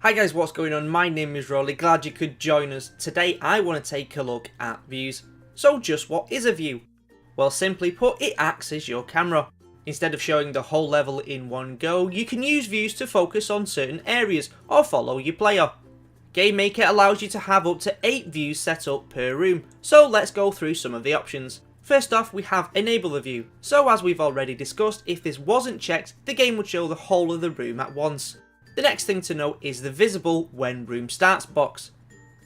Hi guys, what's going on? My name is Rolly, glad you could join us. Today I want to take a look at views. So just what is a view? Well, simply put, it acts as your camera. Instead of showing the whole level in one go, you can use views to focus on certain areas or follow your player. GameMaker allows you to have up to 8 views set up per room, so let's go through some of the options. First off, we have Enable the View. So as we've already discussed, if this wasn't checked, the game would show the whole of the room at once. The next thing to note is the Visible When Room Starts box.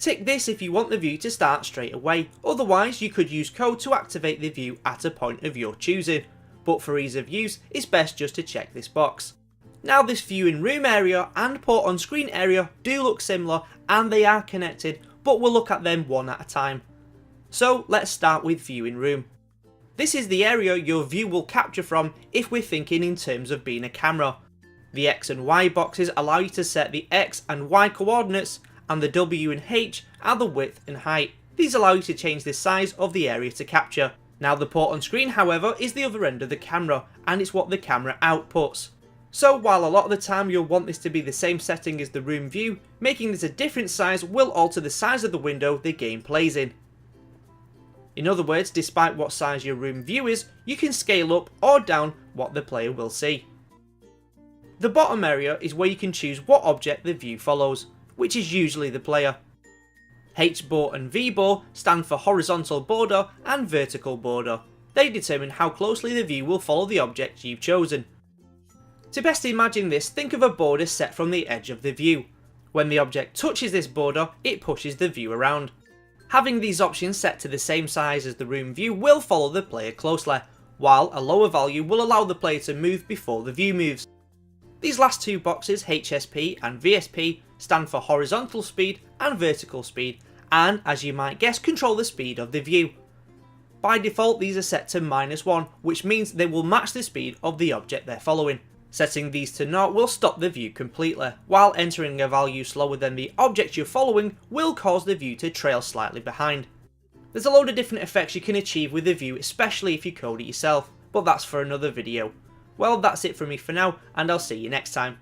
Tick this if you want the view to start straight away, otherwise you could use code to activate the view at a point of your choosing, but for ease of use it's best just to check this box. Now this view in room area and port on screen area do look similar and they are connected, but we'll look at them one at a time. So let's start with view in room. This is the area your view will capture from if we're thinking in terms of being a camera. The X and Y boxes allow you to set the X and Y coordinates, and the W and H are the width and height. These allow you to change the size of the area to capture. Now the port on screen, however, is the other end of the camera, and it's what the camera outputs. So while a lot of the time you'll want this to be the same setting as the room view, making this a different size will alter the size of the window the game plays in. In other words, despite what size your room view is, you can scale up or down what the player will see. The bottom area is where you can choose what object the view follows, which is usually the player. HBOR and VBOR stand for horizontal border and vertical border. They determine how closely the view will follow the object you've chosen. To best imagine this, think of a border set from the edge of the view. When the object touches this border, it pushes the view around. Having these options set to the same size as the room view will follow the player closely, while a lower value will allow the player to move before the view moves. These last two boxes, HSP and VSP, stand for horizontal speed and vertical speed, and as you might guess, control the speed of the view. By default these are set to -1, which means they will match the speed of the object they're following. Setting these to 0 will stop the view completely, while entering a value slower than the object you're following will cause the view to trail slightly behind. There's a load of different effects you can achieve with the view, especially if you code it yourself, but that's for another video. Well, that's it from me for now, and I'll see you next time.